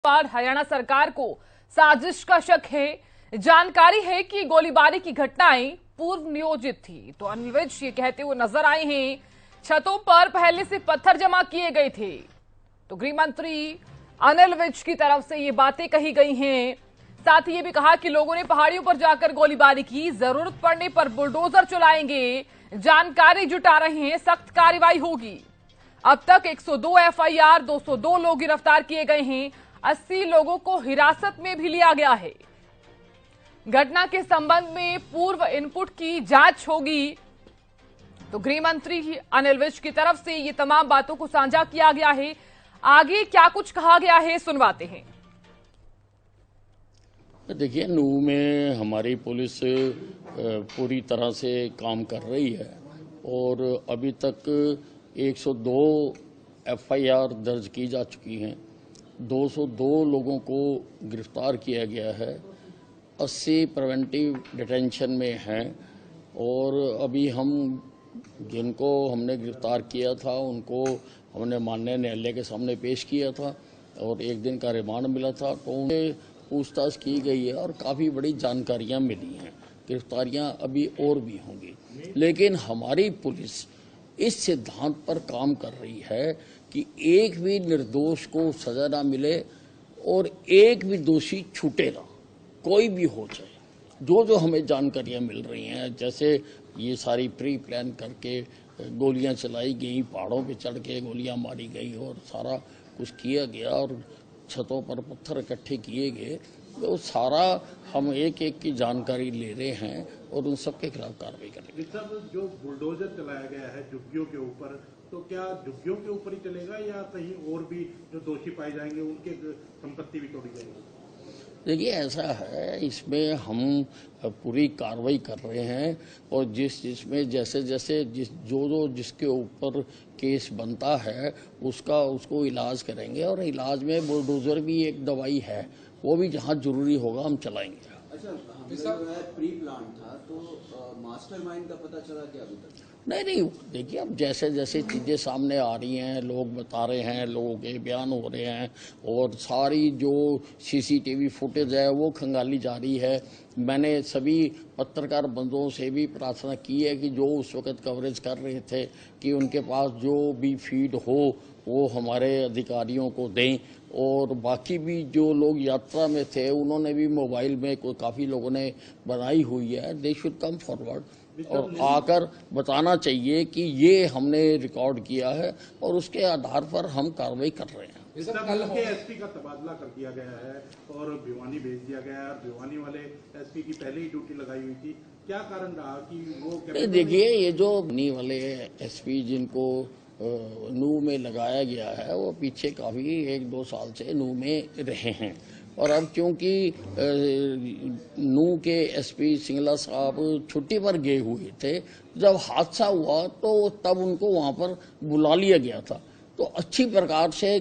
पर हरियाणा सरकार को साजिश का शक है। जानकारी है कि गोलीबारी की घटनाएं पूर्व नियोजित थी। तो अनिल विज ये कहते हुए नजर आए हैं, छतों पर पहले से पत्थर जमा किए गए थे। तो गृह मंत्री अनिल विज की तरफ से ये बातें कही गई हैं। साथ ही ये भी कहा कि लोगों ने पहाड़ियों पर जाकर गोलीबारी की, जरूरत पड़ने पर बुलडोजर चलाएंगे, जानकारी जुटा रहे हैं, सख्त कार्रवाई होगी। अब तक 102 एफआईआर, 202 लोग गिरफ्तार किए गए हैं, 80 लोगों को हिरासत में भी लिया गया है। घटना के संबंध में पूर्व इनपुट की जांच होगी। तो गृह मंत्री अनिल विज की तरफ से ये तमाम बातों को साझा किया गया है। आगे क्या कुछ कहा गया है, सुनवाते हैं। देखिए, नूह में हमारी पुलिस पूरी तरह से काम कर रही है और अभी तक 102 एफआईआर दर्ज की जा चुकी हैं, 202 लोगों को गिरफ्तार किया गया है, 80 प्रिवेंटिव डिटेंशन में हैं और अभी हम जिनको हमने गिरफ्तार किया था उनको हमने माननीय न्यायालय के सामने पेश किया था और 1 दिन का रिमांड मिला था। तो उन्हें पूछताछ की गई है और काफ़ी बड़ी जानकारियां मिली हैं। गिरफ्तारियां अभी और भी होंगी, लेकिन हमारी पुलिस इस सिद्धांत पर काम कर रही है कि एक भी निर्दोष को सजा ना मिले और एक भी दोषी छूटे ना, कोई भी हो जाए। जो हमें जानकारियां मिल रही हैं, जैसे ये सारी प्री प्लान करके गोलियां चलाई गई, पहाड़ों पे चढ़ के गोलियां मारी गई और सारा कुछ किया गया और छतों पर पत्थर इकट्ठे किए गए, तो सारा हम एक एक की जानकारी ले रहे हैं और उन सब के खिलाफ कार्रवाई करेंगे। जो बुलडोजर चलाया गया है झुग्गियों के ऊपर, तो क्या झुग्गियों के ऊपर ही चलेगा या कहीं और भी जो दोषी पाए जाएंगे उनके संपत्ति भी तोड़ी जाएगी? देखिए, ऐसा है, इसमें हम पूरी कार्रवाई कर रहे हैं और जिसमें जैसे जिसके ऊपर केस बनता है उसको इलाज करेंगे और इलाज में बुलडोजर भी एक दवाई है, वो भी जहाँ जरूरी होगा हम चलाएंगे। अच्छा, प्री प्लान था तो मास्टरमाइंड का पता चला क्या अभी तक? नहीं, देखिए, अब जैसे जैसे चीज़ें सामने आ रही हैं, लोग बता रहे हैं, लोगों के बयान हो रहे हैं और सारी जो सीसीटीवी फुटेज है वो खंगाली जा रही है। मैंने सभी पत्रकार बंधुओं से भी प्रार्थना की है कि जो उस वक्त कवरेज कर रहे थे कि उनके पास जो भी फीड हो वो हमारे अधिकारियों को दें और बाकी भी जो लोग यात्रा में थे उन्होंने भी मोबाइल में काफ़ी लोगों ने बनाई हुई है, दे शुड कम फॉरवर्ड और आकर बताना चाहिए कि ये हमने रिकॉर्ड किया है और उसके आधार पर हम कार्रवाई कर रहे हैं। कल के एसपी का तबादला कर दिया गया है और भिवानी भेज दिया गया है। भिवानी वाले एसपी की पहले ही ड्यूटी लगाई हुई थी, क्या कारण रहा कि वो? देखिए, ये जो भिवानी वाले एसपी जिनको नूह में लगाया गया है वो पीछे काफ़ी 1-2 साल से नूह में रहे हैं और अब क्योंकि नूह के एसपी सिंगला साहब छुट्टी पर गए हुए थे, जब हादसा हुआ तो तब उनको वहां पर बुला लिया गया था। तो अच्छी प्रकार से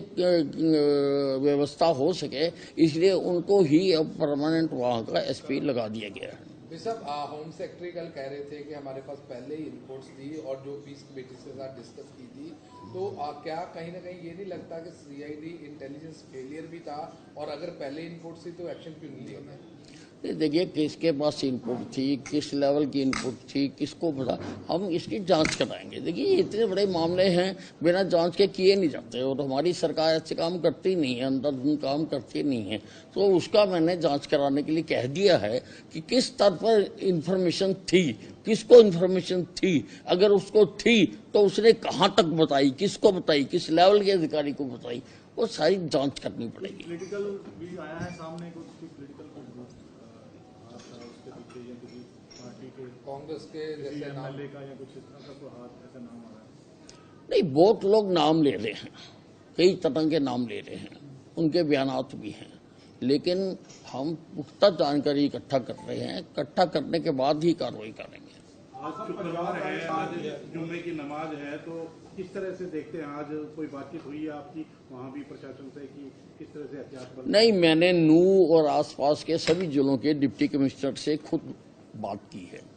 व्यवस्था हो सके इसलिए उनको ही अब परमानेंट वहां का एसपी लगा दिया गया है। होम सेक्रेटरी कल कह रहे थे कि हमारे पास पहले ही रिपोर्ट्स थी और जो पीस कमेटी के साथ डिस्कस की थी, तो क्या कहीं ना कहीं ये नहीं लगता कि सीआईडी इंटेलिजेंस फेलियर भी था और अगर पहले इनपुट थी तो एक्शन क्यों नहीं लिया गया? देखिए, किसके पास इनपुट थी, किस लेवल की इनपुट थी, किसको पता, हम इसकी जांच कराएंगे। देखिए, इतने बड़े मामले हैं, बिना जांच के किए नहीं जाते और हमारी सरकार ऐसे काम करती नहीं है, अंधाधुंध काम करती नहीं है। तो उसका मैंने जांच कराने के लिए कह दिया है कि किस स्तर पर इंफॉर्मेशन थी, किसको इंफॉर्मेशन थी, अगर उसको थी तो उसने कहाँ तक बताई, किसको बताई, किस लेवल के अधिकारी को बताई, वो सारी जांच करनी पड़ेगी। पॉलिटिकल भी आया है सामने, कुछ कांग्रेस के जैसे नाम का या कुछ इस तरह का कोई हाथ ऐसा नाम आ रहा है? नहीं, बहुत लोग नाम ले रहे हैं, कई तरह के नाम ले रहे हैं, उनके बयानात भी हैं, लेकिन हम पुख्ता जानकारी इकट्ठा कर रहे हैं, इकट्ठा करने के बाद ही कार्रवाई करेंगे। आज शुक्रवार है, आज जुम्मे की नमाज है, तो किस तरह से देखते हैं? आज कोई बातचीत हुई है आपकी वहाँ भी प्रशासन से कि किस तरह से एहतियात? नहीं, मैंने नूह और आसपास के सभी जिलों के डिप्टी कमिश्नर से खुद बात की है।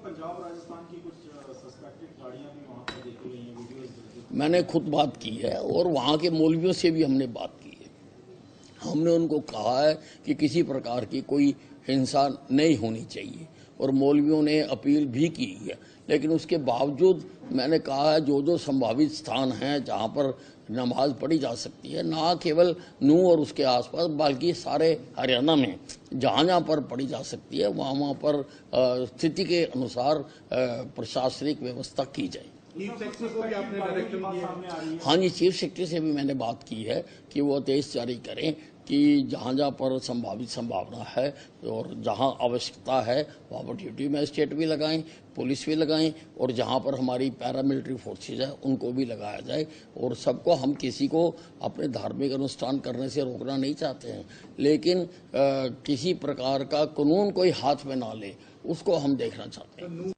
पंजाब राजस्थान की कुछ सस्पेक्टेड गाड़ियां भी वहाँ पर देखी गई हैं, वीडियोस। मैंने खुद बात की है और वहाँ के मौलवियों से भी हमने बात की है। हमने उनको कहा है कि किसी प्रकार की कोई हिंसा नहीं होनी चाहिए और मौलवियों ने अपील भी की है, लेकिन उसके बावजूद मैंने कहा है जो जो संभावित स्थान हैं जहां पर नमाज पढ़ी जा सकती है, ना केवल नूह और उसके आसपास बल्कि सारे हरियाणा में जहां जहां पर पढ़ी जा सकती है वहां पर स्थिति के अनुसार प्रशासनिक व्यवस्था की जाए। चीफ सेक्रेटरी को भी आपने डायरेक्शन दिया? हाँ जी, चीफ सेक्रेटरी से भी मैंने बात की है कि वो आदेश जारी करें कि जहाँ जहाँ पर संभावित संभावना है और जहाँ आवश्यकता है वहाँ पर ड्यूटी मैजिस्ट्रेट भी लगाएं, पुलिस भी लगाएं और जहाँ पर हमारी पैरामिलिट्री फोर्सेज है उनको भी लगाया जाए। और सबको, हम किसी को अपने धार्मिक अनुष्ठान करने से रोकना नहीं चाहते हैं, लेकिन किसी प्रकार का कानून कोई हाथ में ना ले उसको हम देखना चाहते हैं।